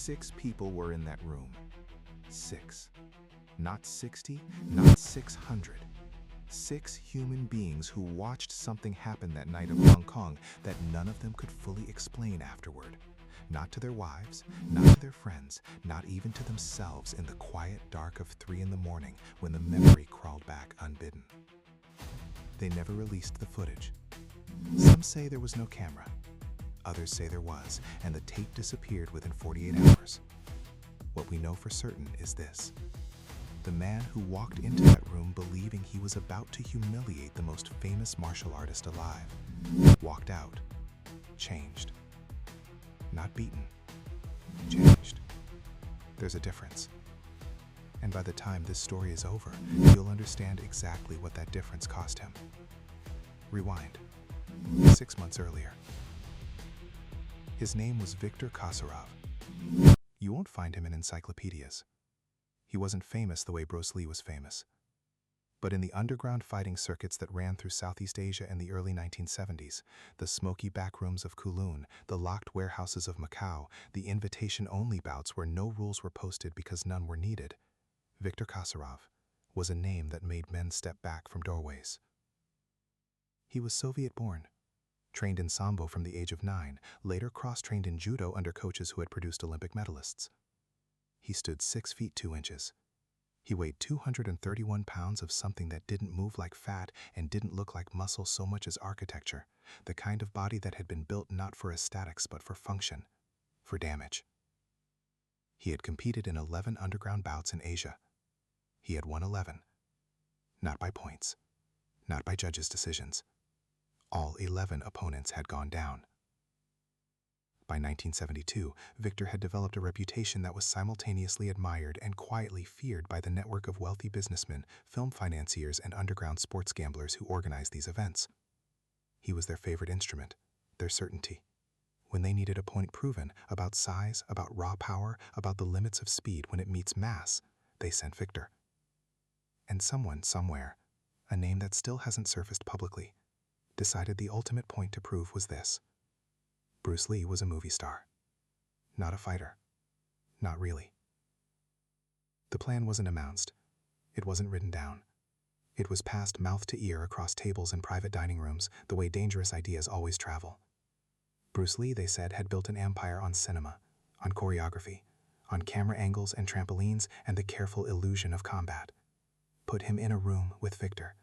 6 people were in that room. 6. Not 60, not 600. 6 human beings who watched something happen that night of Hong Kong that none of them could fully explain afterward. Not to their wives, not to their friends, not even to themselves in the quiet dark of 3 in the morning when the memory crawled back unbidden. They never released the footage. Some say there was no camera. Others say there was, and the tape disappeared within 48 hours. What we know for certain is this. The man who walked into that room believing he was about to humiliate the most famous martial artist alive, walked out, changed. Not beaten, changed. There's a difference. And by the time this story is over, you'll understand exactly what that difference cost him. Rewind. 6 months earlier. His name was Viktor Kasarov. You won't find him in encyclopedias. He wasn't famous the way Bruce Lee was famous. But in the underground fighting circuits that ran through Southeast Asia in the early 1970s, the smoky backrooms of Kowloon, the locked warehouses of Macau, the invitation-only bouts where no rules were posted because none were needed, Viktor Kasarov was a name that made men step back from doorways. He was Soviet-born, trained in Sambo from the age of 9, later cross-trained in Judo under coaches who had produced Olympic medalists. He stood 6 feet 2 inches. He weighed 231 pounds of something that didn't move like fat and didn't look like muscle so much as architecture, the kind of body that had been built not for aesthetics but for function, for damage. He had competed in 11 underground bouts in Asia. He had won 11. Not by points, not by judges' decisions. All 11 opponents had gone down. By 1972, Viktor had developed a reputation that was simultaneously admired and quietly feared by the network of wealthy businessmen, film financiers, and underground sports gamblers who organized these events. He was their favorite instrument, their certainty. When they needed a point proven about size, about raw power, about the limits of speed when it meets mass, they sent Viktor. And someone, somewhere, a name that still hasn't surfaced publicly, decided the ultimate point to prove was this. Bruce Lee was a movie star. Not a fighter. Not really. The plan wasn't announced. It wasn't written down. It was passed mouth to ear across tables in private dining rooms, the way dangerous ideas always travel. Bruce Lee, they said, had built an empire on cinema, on choreography, on camera angles and trampolines and the careful illusion of combat. Put him in a room with Viktor,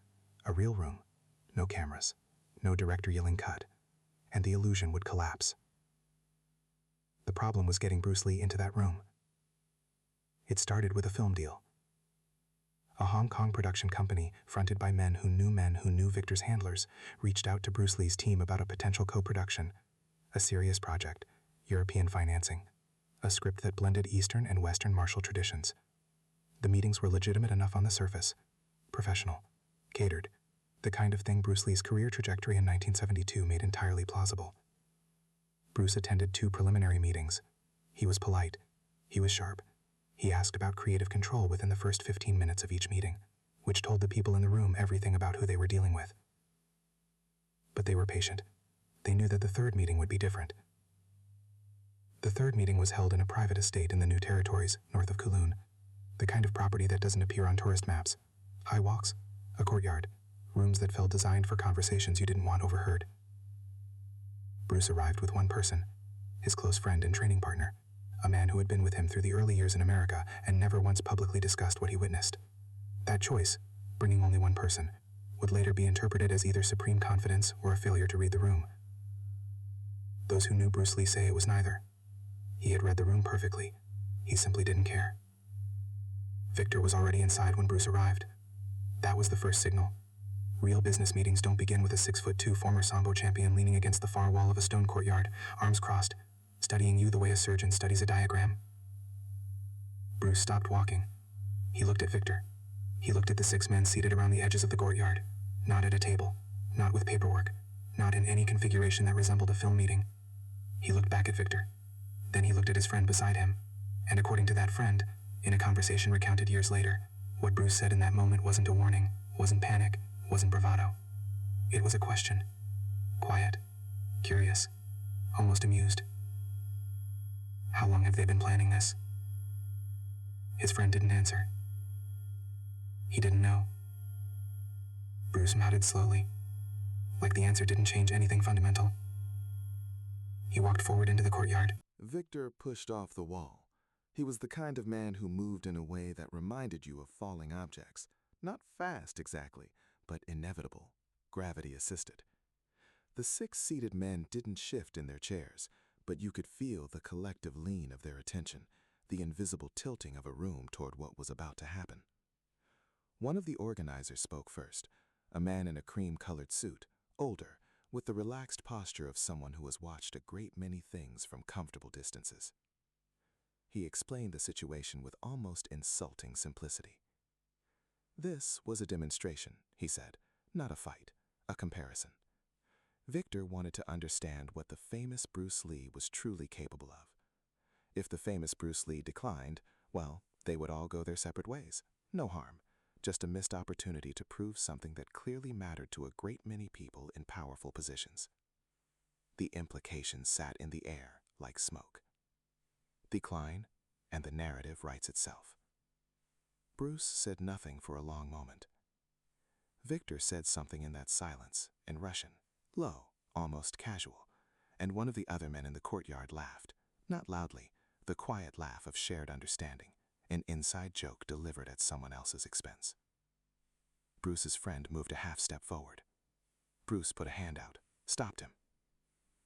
a real room, no cameras, no director yelling cut, and the illusion would collapse. The problem was getting Bruce Lee into that room. It started with a film deal. A Hong Kong production company, fronted by men who knew Viktor's handlers, reached out to Bruce Lee's team about a potential co-production, a serious project, European financing, a script that blended Eastern and Western martial traditions. The meetings were legitimate enough on the surface, professional, catered, the kind of thing Bruce Lee's career trajectory in 1972 made entirely plausible. Bruce attended 2 preliminary meetings. He was polite. He was sharp. He asked about creative control within the first 15 minutes of each meeting, which told the people in the room everything about who they were dealing with. But they were patient. They knew that the 3rd meeting would be different. The 3rd meeting was held in a private estate in the New Territories, north of Kowloon, the kind of property that doesn't appear on tourist maps. High walks, a courtyard, rooms that felt designed for conversations you didn't want overheard. Bruce arrived with one person, his close friend and training partner, a man who had been with him through the early years in America and never once publicly discussed what he witnessed. That choice, bringing only one person, would later be interpreted as either supreme confidence or a failure to read the room. Those who knew Bruce Lee say it was neither. He had read the room perfectly. He simply didn't care. Viktor was already inside when Bruce arrived. That was the first signal. Real business meetings don't begin with a 6'2" former Sambo champion leaning against the far wall of a stone courtyard, arms crossed, studying you the way a surgeon studies a diagram. Bruce stopped walking. He looked at Viktor. He looked at the 6 men seated around the edges of the courtyard, not at a table, not with paperwork, not in any configuration that resembled a film meeting. He looked back at Viktor. Then he looked at his friend beside him, and according to that friend, in a conversation recounted years later, what Bruce said in that moment wasn't a warning, wasn't panic, wasn't bravado. It was a question. Quiet, curious, almost amused. How long have they been planning this? His friend didn't answer. He didn't know. Bruce nodded slowly, like the answer didn't change anything fundamental. He walked forward into the courtyard. Victor pushed off the wall. He was the kind of man who moved in a way that reminded you of falling objects. Not fast exactly, but inevitable, gravity-assisted. The 6 seated men didn't shift in their chairs, but you could feel the collective lean of their attention, the invisible tilting of a room toward what was about to happen. One of the organizers spoke first, a man in a cream-colored suit, older, with the relaxed posture of someone who has watched a great many things from comfortable distances. He explained the situation with almost insulting simplicity. This was a demonstration, he said, not a fight, a comparison. Victor wanted to understand what the famous Bruce Lee was truly capable of. If the famous Bruce Lee declined, well, they would all go their separate ways. No harm, just a missed opportunity to prove something that clearly mattered to a great many people in powerful positions. The implications sat in the air like smoke. Decline, and the narrative writes itself. Bruce said nothing for a long moment. Victor said something in that silence, in Russian, low, almost casual, and one of the other men in the courtyard laughed, not loudly, the quiet laugh of shared understanding, an inside joke delivered at someone else's expense. Bruce's friend moved a half step forward. Bruce put a hand out, stopped him.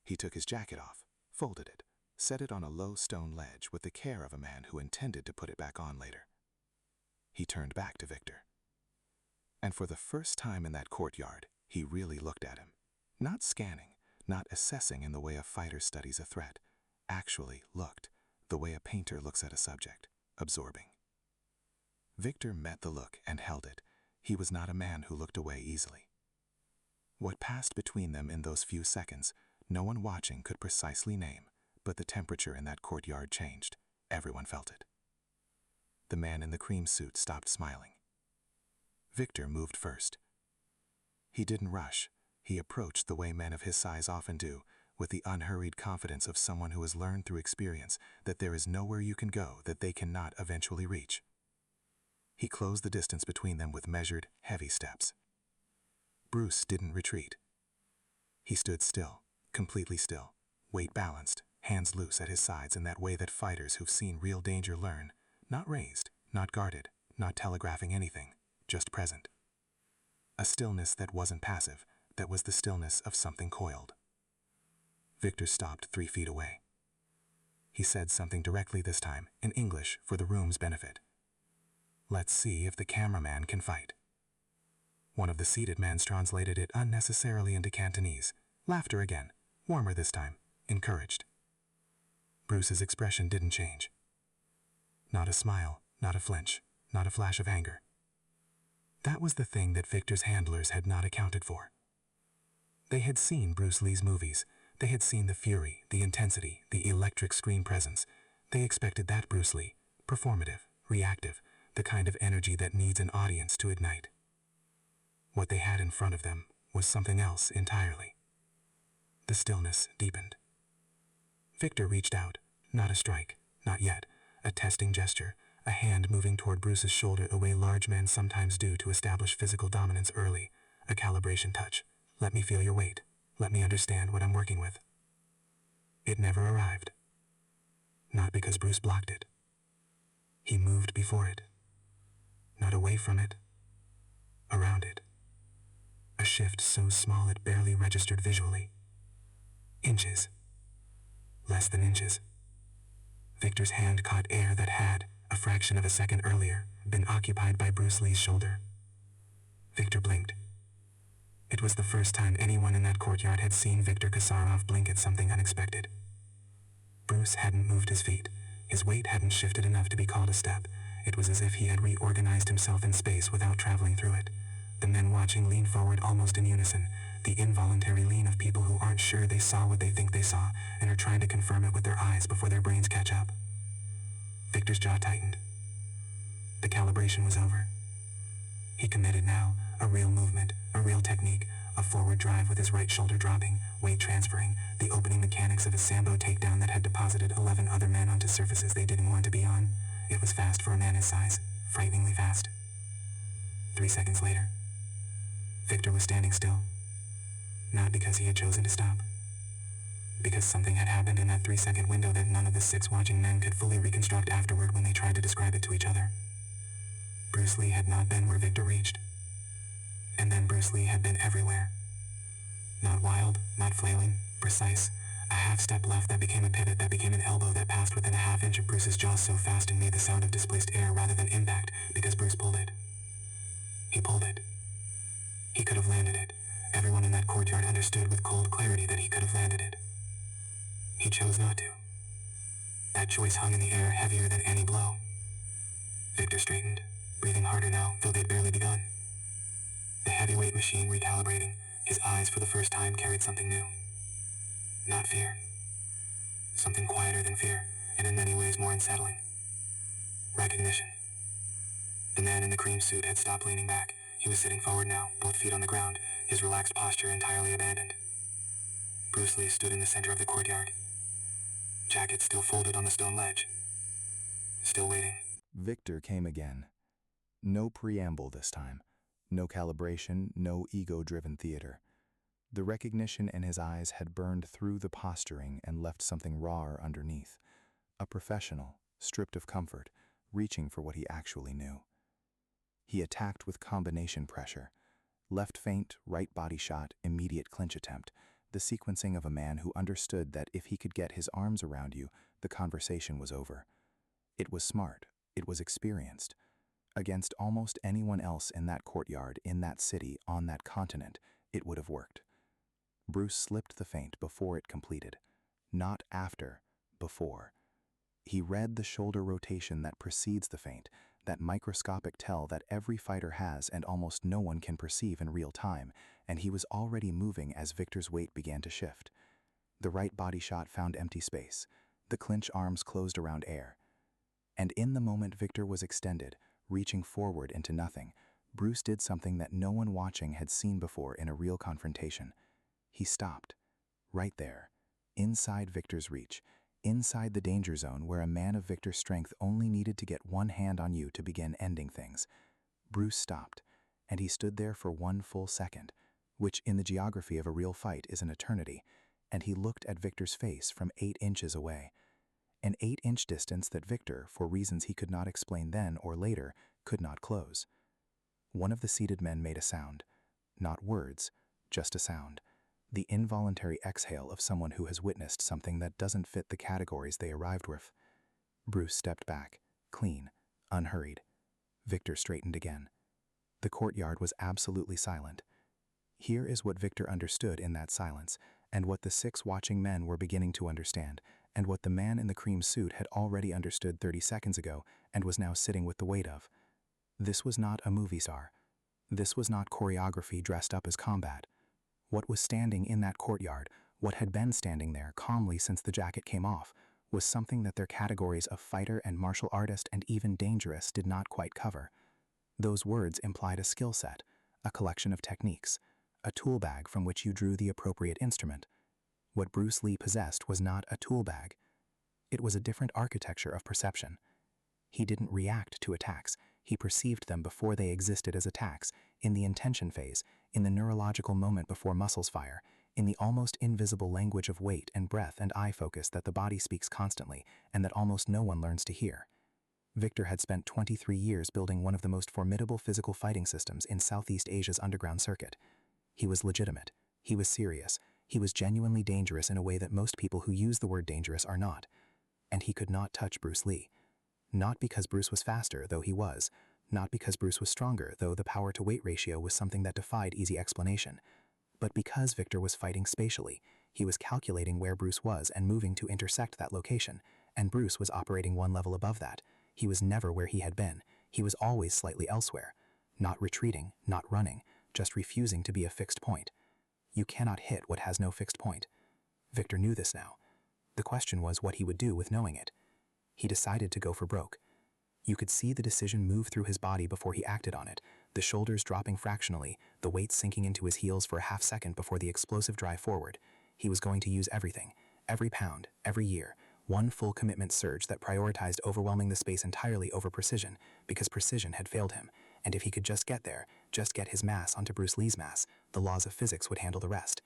He took his jacket off, folded it, set it on a low stone ledge with the care of a man who intended to put it back on later. He turned back to Victor. And for the first time in that courtyard, he really looked at him. Not scanning, not assessing in the way a fighter studies a threat, actually looked, the way a painter looks at a subject, absorbing. Victor met the look and held it. He was not a man who looked away easily. What passed between them in those few seconds, no one watching could precisely name, but the temperature in that courtyard changed. Everyone felt it. The man in the cream suit stopped smiling. Victor moved first. He didn't rush. He approached the way men of his size often do, with the unhurried confidence of someone who has learned through experience that there is nowhere you can go that they cannot eventually reach. He closed the distance between them with measured, heavy steps. Bruce didn't retreat. He stood still, completely still, weight balanced, hands loose at his sides in that way that fighters who've seen real danger learn, not raised, not guarded, not telegraphing anything, just present. A stillness that wasn't passive, that was the stillness of something coiled. Victor stopped 3 feet away. He said something directly this time, in English for the room's benefit. "Let's see if the cameraman can fight." One of the seated men translated it unnecessarily into Cantonese. Laughter again, warmer this time, encouraged. Bruce's expression didn't change. Not a smile, not a flinch, not a flash of anger. That was the thing that Victor's handlers had not accounted for. They had seen Bruce Lee's movies. They had seen the fury, the intensity, the electric screen presence. They expected that Bruce Lee, performative, reactive, the kind of energy that needs an audience to ignite. What they had in front of them was something else entirely. The stillness deepened. Victor reached out, not a strike, not yet, a testing gesture, a hand moving toward Bruce's shoulder the way large men sometimes do to establish physical dominance early, a calibration touch. Let me feel your weight. Let me understand what I'm working with. It never arrived. Not because Bruce blocked it. He moved before it. Not away from it. Around it. A shift so small it barely registered visually. Inches. Less than inches. Victor's hand caught air that had, a fraction of a second earlier, been occupied by Bruce Lee's shoulder. Victor blinked. It was the first time anyone in that courtyard had seen Viktor Kasarov blink at something unexpected. Bruce hadn't moved his feet. His weight hadn't shifted enough to be called a step. It was as if he had reorganized himself in space without traveling through it. The men watching leaned forward almost in unison, the involuntary lean of people who aren't sure they saw what they think they saw and are trying to confirm it with their eyes before their brains catch up. Victor's jaw tightened. The calibration was over. He committed now, a real movement, a real technique, a forward drive with his right shoulder dropping, weight transferring, the opening mechanics of a Sambo takedown that had deposited 11 other men onto surfaces they didn't want to be on. It was fast for a man his size, frighteningly fast. 3 seconds later, Victor was standing still. Not because he had chosen to stop. Because something had happened in that 3-second window that none of the 6 watching men could fully reconstruct afterward when they tried to describe it to each other. Bruce Lee had not been where Victor reached. And then Bruce Lee had been everywhere. Not wild, not flailing, precise. A half-step left that became a pivot that became an elbow that passed within a half-inch of Bruce's jaw so fast and made the sound of displaced air rather than impact, because Bruce pulled it. He pulled it. He could have landed it. Everyone in that courtyard understood with cold clarity that he could have landed it. He chose not to. That choice hung in the air heavier than any blow. Victor straightened, breathing harder now, though they'd barely begun. The heavyweight machine recalibrating, his eyes for the first time carried something new. Not fear. Something quieter than fear, and in many ways more unsettling. Recognition. The man in the cream suit had stopped leaning back. He was sitting forward now, both feet on the ground, his relaxed posture entirely abandoned. Bruce Lee stood in the center of the courtyard. Jacket still folded on the stone ledge. Still waiting. Victor came again. No preamble this time. No calibration, no ego-driven theater. The recognition in his eyes had burned through the posturing and left something rawer underneath. A professional, stripped of comfort, reaching for what he actually knew. He attacked with combination pressure. Left feint, right body shot, immediate clinch attempt. The sequencing of a man who understood that if he could get his arms around you, the conversation was over. It was smart. It was experienced. Against almost anyone else in that courtyard, in that city, on that continent, it would have worked. Bruce slipped the feint before it completed. Not after, before. He read the shoulder rotation that precedes the feint, that microscopic tell that every fighter has and almost no one can perceive in real time, and he was already moving as Victor's weight began to shift. The right body shot found empty space. The clinch arms closed around air. And in the moment Victor was extended, reaching forward into nothing, Bruce did something that no one watching had seen before in a real confrontation. He stopped. Right there. Inside Victor's reach. Inside the danger zone where a man of Victor's strength only needed to get one hand on you to begin ending things. Bruce stopped, and he stood there for 1 full second, which in the geography of a real fight is an eternity, and he looked at Victor's face from 8 inches away. An 8-inch distance that Victor, for reasons he could not explain then or later, could not close. One of the seated men made a sound. Not words, just a sound. The involuntary exhale of someone who has witnessed something that doesn't fit the categories they arrived with. Bruce stepped back, clean, unhurried. Victor straightened again. The courtyard was absolutely silent. Here is what Victor understood in that silence, and what the 6 watching men were beginning to understand, and what the man in the cream suit had already understood 30 seconds ago and was now sitting with the weight of. This was not a movie star. This was not choreography dressed up as combat. What was standing in that courtyard, what had been standing there calmly since the jacket came off, was something that their categories of fighter and martial artist and even dangerous did not quite cover. Those words implied a skill set, a collection of techniques, a tool bag from which you drew the appropriate instrument. What Bruce Lee possessed was not a tool bag. It was a different architecture of perception. He didn't react to attacks. He perceived them before they existed as attacks, in the intention phase, in the neurological moment before muscles fire, in the almost invisible language of weight and breath and eye focus that the body speaks constantly and that almost no one learns to hear. Victor had spent 23 years building one of the most formidable physical fighting systems in Southeast Asia's underground circuit. He was legitimate. He was serious. He was genuinely dangerous in a way that most people who use the word dangerous are not. And he could not touch Bruce Lee. Not because Bruce was faster, though he was. Not because Bruce was stronger, though the power-to-weight ratio was something that defied easy explanation. But because Victor was fighting spatially. He was calculating where Bruce was and moving to intersect that location, and Bruce was operating one level above that. He was never where he had been. He was always slightly elsewhere. Not retreating, not running, just refusing to be a fixed point. You cannot hit what has no fixed point. Victor knew this now. The question was what he would do with knowing it. He decided to go for broke. You could see the decision move through his body before he acted on it, the shoulders dropping fractionally, the weight sinking into his heels for a half second before the explosive drive forward. He was going to use everything, every pound, every year, one full commitment surge that prioritized overwhelming the space entirely over precision, because precision had failed him, and if he could just get there, just get his mass onto Bruce Lee's mass, the laws of physics would handle the rest.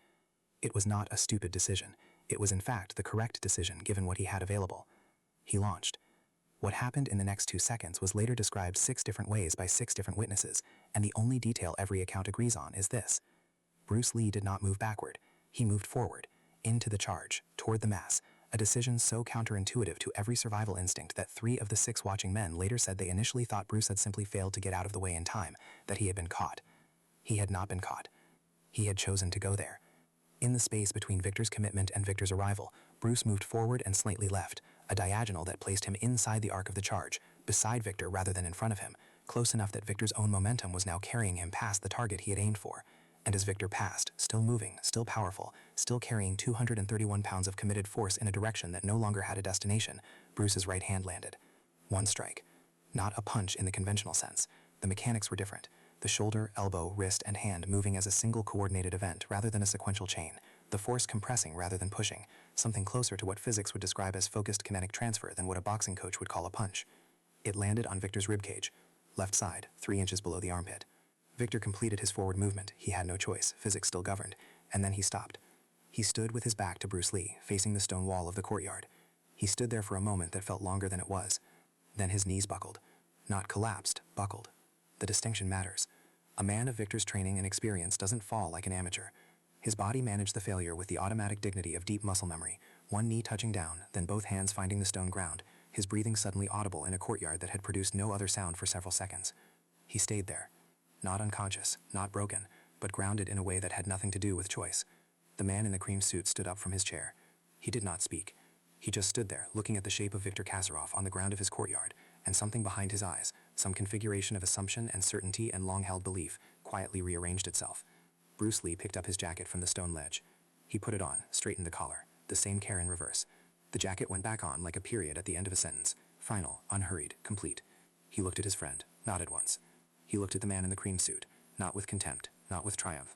It was not a stupid decision. It was in fact the correct decision given what he had available. He launched. What happened in the next 2 seconds was later described 6 different ways by 6 different witnesses, and the only detail every account agrees on is this. Bruce Lee did not move backward. He moved forward, into the charge, toward the mass, a decision so counterintuitive to every survival instinct that 3 of the 6 watching men later said they initially thought Bruce had simply failed to get out of the way in time, that he had been caught. He had not been caught. He had chosen to go there. In the space between Victor's commitment and Victor's arrival, Bruce moved forward and slightly left, a diagonal that placed him inside the arc of the charge, beside Victor rather than in front of him, close enough that Victor's own momentum was now carrying him past the target he had aimed for. And as Victor passed, still moving, still powerful, still carrying 231 pounds of committed force in a direction that no longer had a destination, Bruce's right hand landed. One strike. Not a punch in the conventional sense. The mechanics were different. The shoulder, elbow, wrist, and hand moving as a single coordinated event rather than a sequential chain. The force compressing rather than pushing, something closer to what physics would describe as focused kinetic transfer than what a boxing coach would call a punch. It landed on Victor's ribcage, left side, 3 inches below the armpit. Victor completed his forward movement. He had no choice. Physics still governed. And then he stopped. He stood with his back to Bruce Lee, facing the stone wall of the courtyard. He stood there for a moment that felt longer than it was. Then his knees buckled. Not collapsed, buckled. The distinction matters. A man of Victor's training and experience doesn't fall like an amateur. His body managed the failure with the automatic dignity of deep muscle memory, one knee touching down, then both hands finding the stone ground, his breathing suddenly audible in a courtyard that had produced no other sound for several seconds. He stayed there. Not unconscious, not broken, but grounded in a way that had nothing to do with choice. The man in the cream suit stood up from his chair. He did not speak. He just stood there, looking at the shape of Viktor Kasparov on the ground of his courtyard, and something behind his eyes, some configuration of assumption and certainty and long-held belief, quietly rearranged itself. Bruce Lee picked up his jacket from the stone ledge. He put it on, straightened the collar, the same care in reverse. The jacket went back on like a period at the end of a sentence, final, unhurried, complete. He looked at his friend, nodded once. He looked at the man in the cream suit, not with contempt, not with triumph,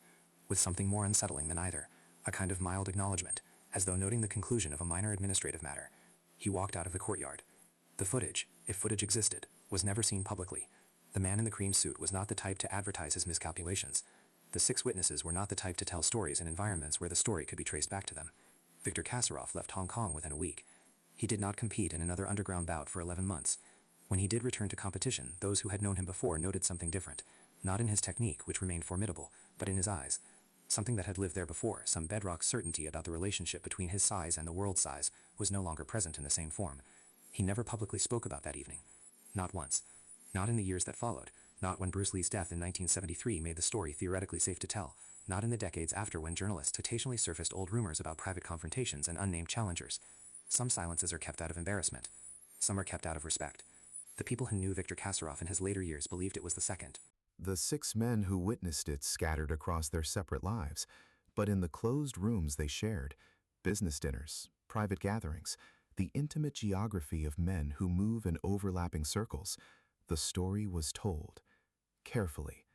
with something more unsettling than either, a kind of mild acknowledgement, as though noting the conclusion of a minor administrative matter. He walked out of the courtyard. The footage, if footage existed, was never seen publicly. The man in the cream suit was not the type to advertise his miscalculations. The 6 witnesses were not the type to tell stories in environments where the story could be traced back to them. Viktor Kasparov left Hong Kong within a week. He did not compete in another underground bout for 11 months. When he did return to competition, those who had known him before noted something different, not in his technique, which remained formidable, but in his eyes. Something that had lived there before, some bedrock certainty about the relationship between his size and the world's size, was no longer present in the same form. He never publicly spoke about that evening. Not once. Not in the years that followed. Not when Bruce Lee's death in 1973 made the story theoretically safe to tell. Not in the decades after, when journalists occasionally surfaced old rumors about private confrontations and unnamed challengers. Some silences are kept out of embarrassment. Some are kept out of respect. The people who knew Viktor Kasparov in his later years believed it was the second. The 6 men who witnessed it scattered across their separate lives, but in the closed rooms they shared, business dinners, private gatherings, the intimate geography of men who move in overlapping circles, the story was told, carefully,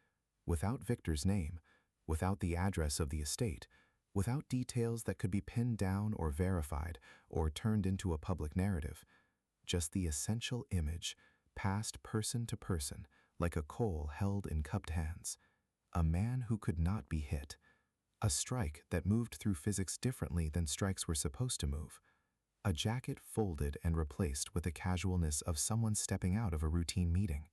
without Victor's name, without the address of the estate, without details that could be pinned down or verified or turned into a public narrative, just the essential image, passed person to person, like a coal held in cupped hands. A man who could not be hit. A strike that moved through physics differently than strikes were supposed to move. A jacket folded and replaced with the casualness of someone stepping out of a routine meeting.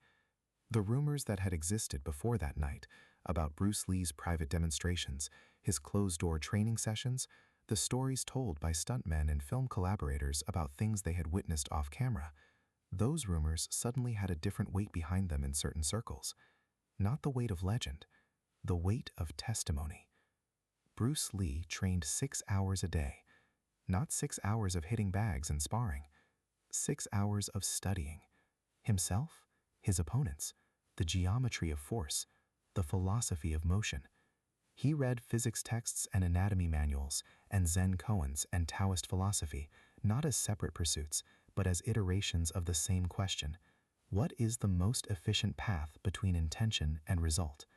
The rumors that had existed before that night about Bruce Lee's private demonstrations, his closed-door training sessions, the stories told by stuntmen and film collaborators about things they had witnessed off-camera, those rumors suddenly had a different weight behind them in certain circles. Not the weight of legend, the weight of testimony. Bruce Lee trained 6 hours a day, not 6 hours of hitting bags and sparring, 6 hours of studying. Himself, his opponents, the geometry of force, the philosophy of motion. He read physics texts and anatomy manuals and Zen koans and Taoist philosophy, not as separate pursuits, but as iterations of the same question. What is the most efficient path between intention and result?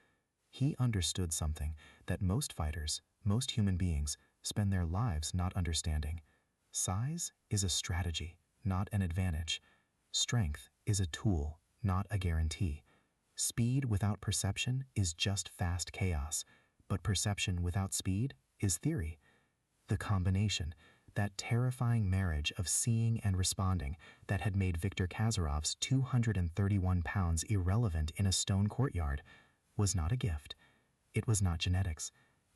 He understood something that most fighters, most human beings, spend their lives not understanding. Size is a strategy, not an advantage. Strength is a tool, not a guarantee. Speed without perception is just fast chaos, but perception without speed is theory. The combination, that terrifying marriage of seeing and responding that had made Viktor Kazarov's 231 pounds irrelevant in a stone courtyard, was not a gift. It was not genetics.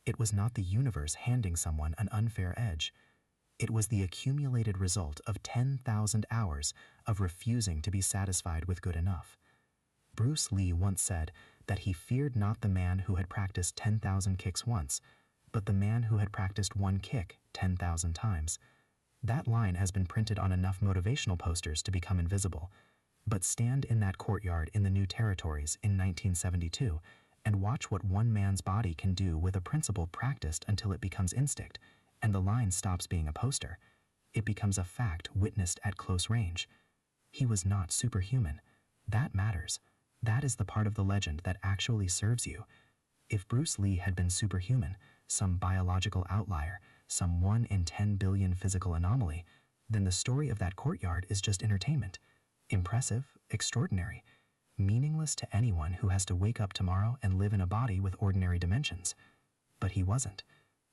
It was not the universe handing someone an unfair edge. It was the accumulated result of 10,000 hours of refusing to be satisfied with good enough. Bruce Lee once said that he feared not the man who had practiced 10,000 kicks once, but the man who had practiced one kick 10,000 times. That line has been printed on enough motivational posters to become invisible. But stand in that courtyard in the New Territories in 1972 and watch what one man's body can do with a principle practiced until it becomes instinct, and the line stops being a poster. It becomes a fact witnessed at close range. He was not superhuman. That matters. That is the part of the legend that actually serves you. If Bruce Lee had been superhuman, some biological outlier, some 1 in 10 billion physical anomaly, then the story of that courtyard is just entertainment. Impressive, extraordinary, meaningless to anyone who has to wake up tomorrow and live in a body with ordinary dimensions. But he wasn't.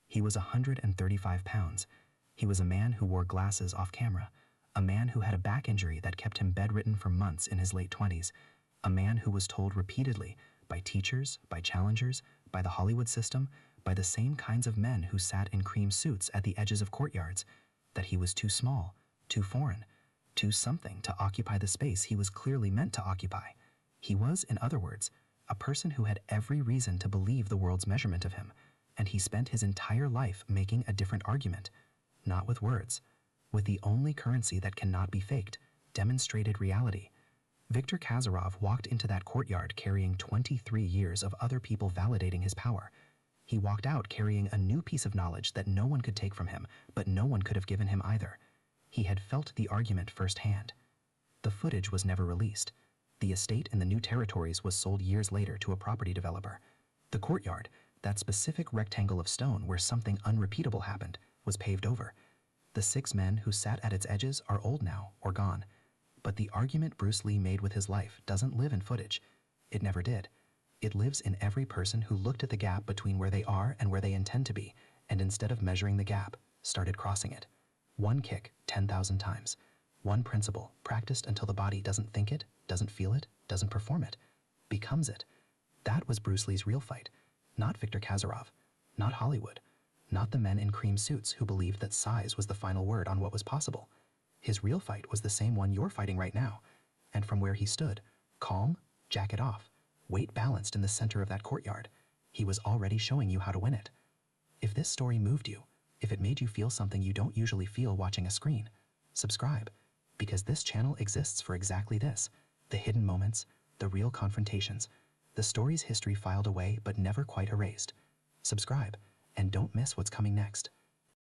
He was 135 pounds. He was a man who wore glasses off camera, a man who had a back injury that kept him bedridden for months in his late 20s, a man who was told repeatedly by teachers, by challengers, by the Hollywood system, by the same kinds of men who sat in cream suits at the edges of courtyards, that he was too small, too foreign, too something to occupy the space he was clearly meant to occupy. He was, in other words, a person who had every reason to believe the world's measurement of him, and he spent his entire life making a different argument, not with words, with the only currency that cannot be faked, demonstrated reality. Viktor Kazarov walked into that courtyard carrying 23 years of other people validating his power. He walked out carrying a new piece of knowledge that no one could take from him, but no one could have given him either. He had felt the argument firsthand. The footage was never released. The estate in the New Territories was sold years later to a property developer. The courtyard, that specific rectangle of stone where something unrepeatable happened, was paved over. The 6 men who sat at its edges are old now or gone. But the argument Bruce Lee made with his life doesn't live in footage. It never did. It lives in every person who looked at the gap between where they are and where they intend to be, and instead of measuring the gap, started crossing it. One kick 10,000 times. One principle practiced until the body doesn't think it, doesn't feel it, doesn't perform it, becomes it. That was Bruce Lee's real fight. Not Viktor Kazarov, not Hollywood, not the men in cream suits who believed that size was the final word on what was possible. His real fight was the same one you're fighting right now. And from where he stood, calm, jacket off, weight balanced in the center of that courtyard, he was already showing you how to win it. If this story moved you, if it made you feel something you don't usually feel watching a screen, subscribe, because this channel exists for exactly this: the hidden moments, the real confrontations, the story's history filed away but never quite erased. Subscribe, and don't miss what's coming next.